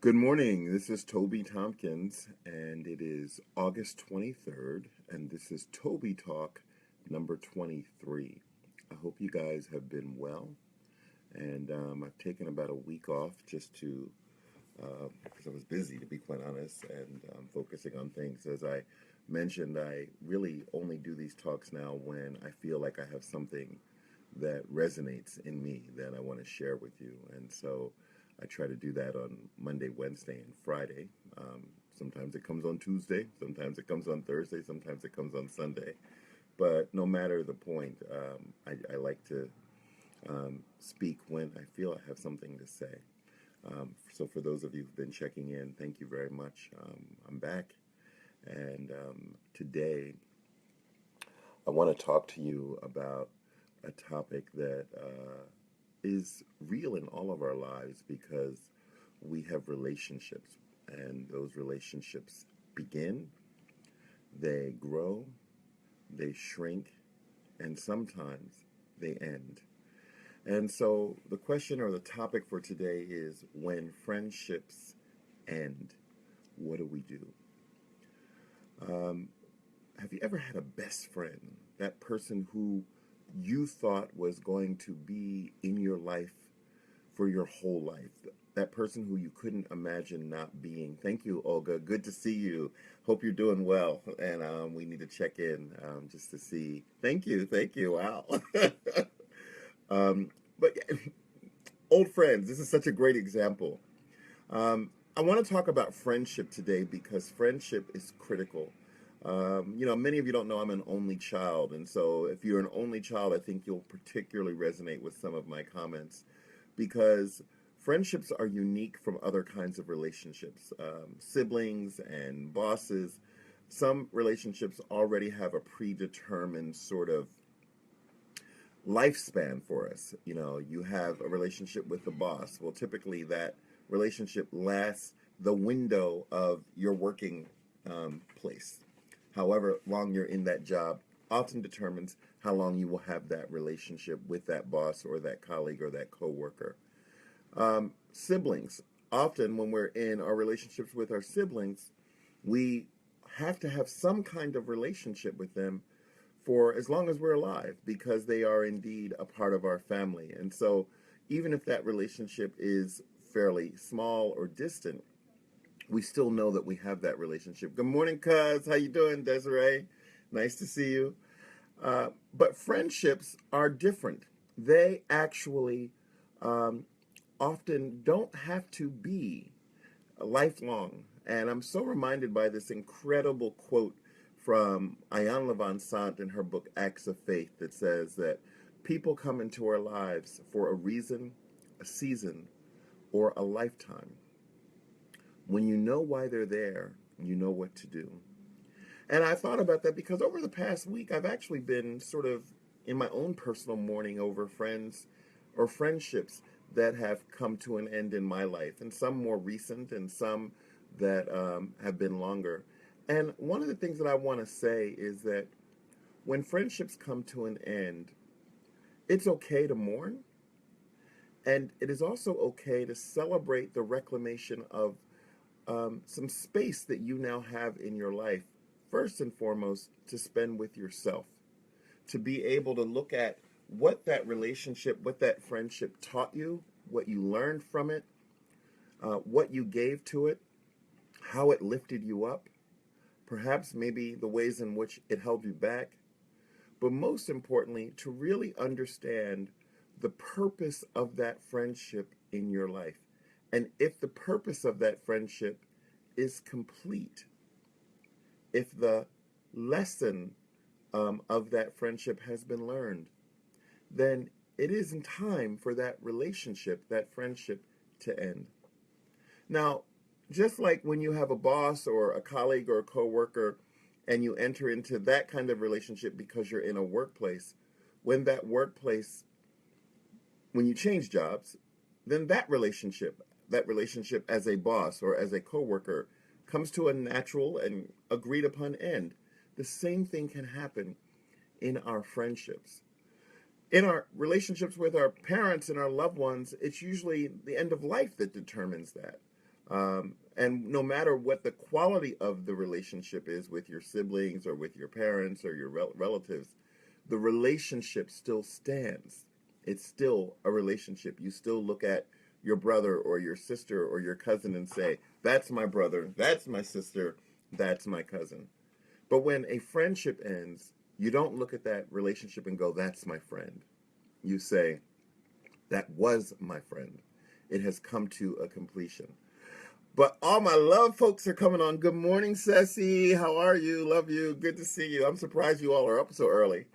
Good morning. This is Toby Tompkins, and it is August 23rd, and this is Toby Talk number 23. I hope you guys have been well, and I've taken about a week off just to, because I was busy, to be quite honest, and focusing on things. As I mentioned, I really only do these talks now when I feel like I have something that resonates in me that I want to share with you. And so I try to do that on Monday, Wednesday, and Friday. Sometimes it comes on Tuesday, sometimes it comes on Thursday, sometimes it comes on Sunday. But no matter the point, I like to speak when I feel I have something to say. So for those of you who've been checking in, thank you very much. I'm back, and today I want to talk to you about a topic that is real in all of our lives because we have relationships, and those relationships begin, they grow, they shrink, and sometimes they end. And so the question or the topic for today is, when friendships end, what do we do? Um, have you ever had a best friend, that person who you thought was going to be in your life for your whole life? That person who you couldn't imagine not being. Thank you, Olga. Good to see you. Hope you're doing well. And we need to check in just to see. Thank you. Thank you. Wow. But old friends, this is such a great example. I want to talk about friendship today because friendship is critical. Many of you don't know I'm an only child, and so if you're an only child, I think you'll particularly resonate with some of my comments because friendships are unique from other kinds of relationships. Siblings and bosses, some relationships already have a predetermined sort of lifespan for us. You know, you have a relationship with the boss. Well, typically that relationship lasts the window of your working place. However long you're in that job often determines how long you will have that relationship with that boss or that colleague or that coworker. Siblings. Often when we're in our relationships with our siblings, we have to have some kind of relationship with them for as long as we're alive because they are indeed a part of our family. And so even if that relationship is fairly small or distant, we still know that we have that relationship. Good morning, cuz. How you doing, Desiree? Nice to see you. But friendships are different. They actually um, often don't have to be lifelong. And I'm so reminded by this incredible quote from Ayan Levon Sant in her book Acts of Faith that says that people come into our lives for a reason, a season, or a lifetime. When you know why they're there, you know what to do. And I thought about that because over the past week, I've actually been sort of in my own personal mourning over friends or friendships that have come to an end in my life, and some more recent and some that have been longer. And one of the things that I want to say is that when friendships come to an end, it's okay to mourn, and it is also okay to celebrate the reclamation of some space that you now have in your life, first and foremost, to spend with yourself, to be able to look at what that relationship, what that friendship taught you, what you learned from it, what you gave to it, how it lifted you up, perhaps maybe the ways in which it held you back, but most importantly, to really understand the purpose of that friendship in your life. And if the purpose of that friendship is complete, if the lesson of that friendship has been learned, then it isn't time for that relationship, that friendship, to end. Now, just like when you have a boss or a colleague or a coworker and you enter into that kind of relationship because you're in a workplace, when that workplace, when you change jobs, then that relationship as a boss or as a coworker comes to a natural and agreed upon end. The same thing can happen in our friendships. In our relationships with our parents and our loved ones, it's usually the end of life that determines that. And no matter what the quality of the relationship is with your siblings or with your parents or your relatives, the relationship still stands. It's still a relationship. You still look at your brother or your sister or your cousin and say, that's my brother, that's my sister, that's my cousin. But when a friendship ends, you don't look at that relationship and go, that's my friend. You say, that was my friend. It has come to a completion. But all my love folks are coming on. Good morning, Ceci. How are you? Love you. Good to see you. I'm surprised you all are up so early.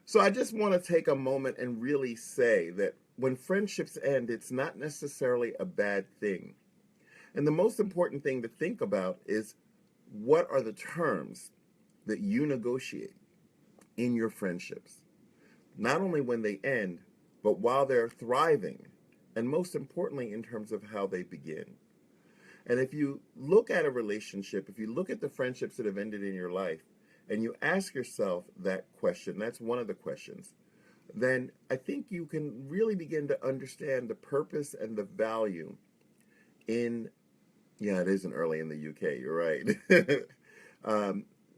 So I just want to take a moment and really say that when friendships end, it's not necessarily a bad thing. And the most important thing to think about is, what are the terms that you negotiate in your friendships? Not only when they end, but while they're thriving, and most importantly, in terms of how they begin. And if you look at a relationship, if you look at the friendships that have ended in your life, and you ask yourself that question, that's one of the questions, then I think you can really begin to understand the purpose and the value in, yeah, it isn't early in the UK, you're right.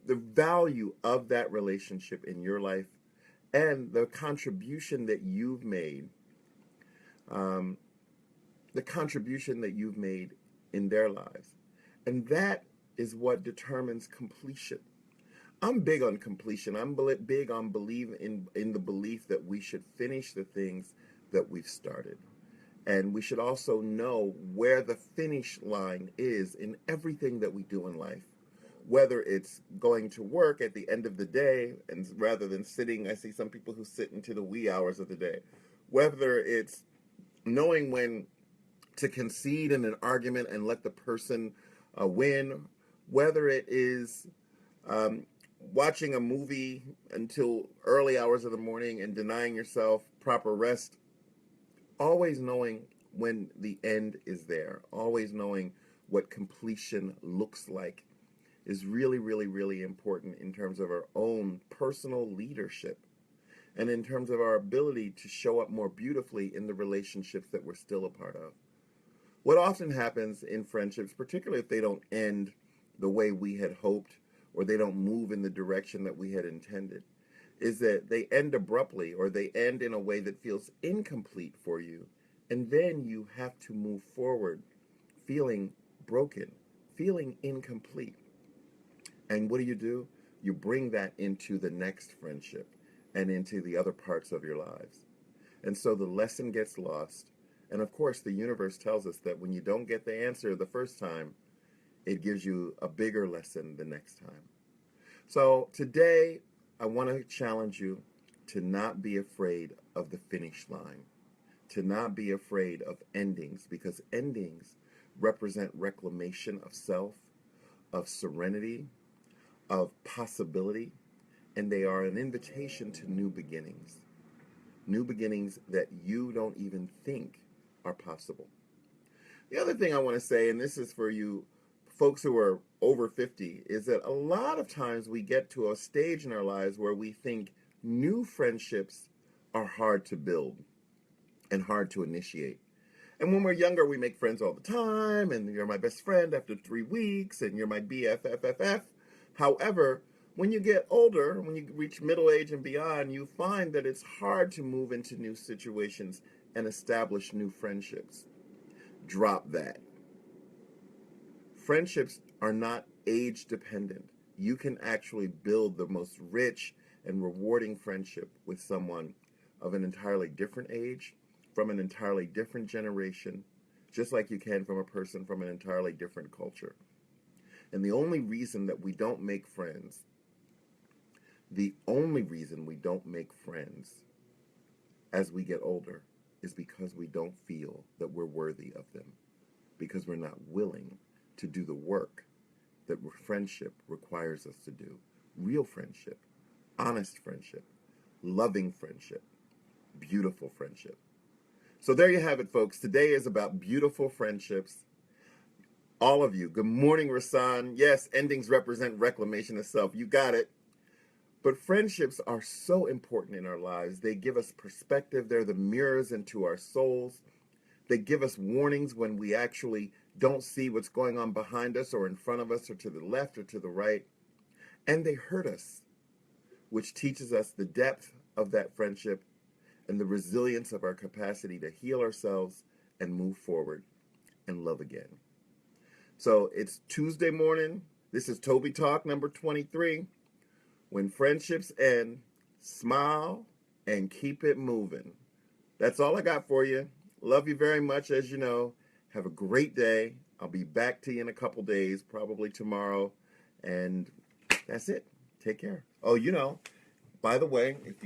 The value of that relationship in your life and the contribution that you've made, um, in their lives. And that is what determines completion. I'm big on completion. I'm big on in the belief that we should finish the things that we've started. And we should also know where the finish line is in everything that we do in life. Whether it's going to work at the end of the day, and rather than sitting, I see some people who sit into the wee hours of the day. Whether it's knowing when to concede in an argument and let the person win. Whether it is watching a movie until early hours of the morning and denying yourself proper rest. Always knowing when the end is there. Always knowing what completion looks like is really, really, really important in terms of our own personal leadership and in terms of our ability to show up more beautifully in the relationships that we're still a part of. What often happens in friendships, particularly if they don't end the way we had hoped or they don't move in the direction that we had intended, is that they end abruptly or they end in a way that feels incomplete for you. And then you have to move forward feeling broken, feeling incomplete. And what do? You bring that into the next friendship and into the other parts of your lives. And so the lesson gets lost. And of course, the universe tells us that when you don't get the answer the first time, it gives you a bigger lesson the next time. So today, I want to challenge you to not be afraid of the finish line, to not be afraid of endings, because endings represent reclamation of self, of serenity, of possibility, and they are an invitation to new beginnings that you don't even think are possible. The other thing I want to say, and this is for you folks who are over 50, is that a lot of times we get to a stage in our lives where we think new friendships are hard to build and hard to initiate. And when we're younger, we make friends all the time, and you're my best friend after 3 weeks, and you're my BFFFF. However, when you get older, when you reach middle age and beyond, you find that it's hard to move into new situations and establish new friendships. Drop that. Friendships are not age dependent. You can actually build the most rich and rewarding friendship with someone of an entirely different age, from an entirely different generation, just like you can from a person from an entirely different culture. And the only reason that we don't make friends, as we get older is because we don't feel that we're worthy of them, because we're not willing to do the work that friendship requires us to do. Real friendship, honest friendship, loving friendship, beautiful friendship. So there you have it, folks. Today is about beautiful friendships. All of you, good morning, Rasan. Yes, endings represent reclamation of self. You got it. But friendships are so important in our lives. They give us perspective. They're the mirrors into our souls. They give us warnings when we actually don't see what's going on behind us or in front of us or to the left or to the right. And they hurt us, which teaches us the depth of that friendship and the resilience of our capacity to heal ourselves and move forward and love again. So it's Tuesday morning. This is Toby Talk number 23. When friendships end, smile and keep it moving. That's all I got for you. Love you very much, as you know. Have a great day. I'll be back to you in a couple days, probably tomorrow. And that's it. Take care. Oh, by the way, if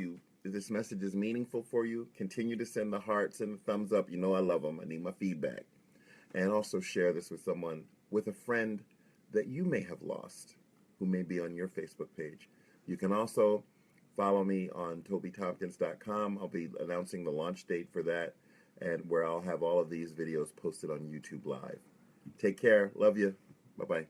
this message is meaningful for you, continue to send the hearts and the thumbs up. You know I love them. I need my feedback. And also share this with a friend that you may have lost, who may be on your Facebook page. You can also follow me on tobytompkins.com. I'll be announcing the launch date for that, and where I'll have all of these videos posted on YouTube Live. Take care. Love you. Bye-bye.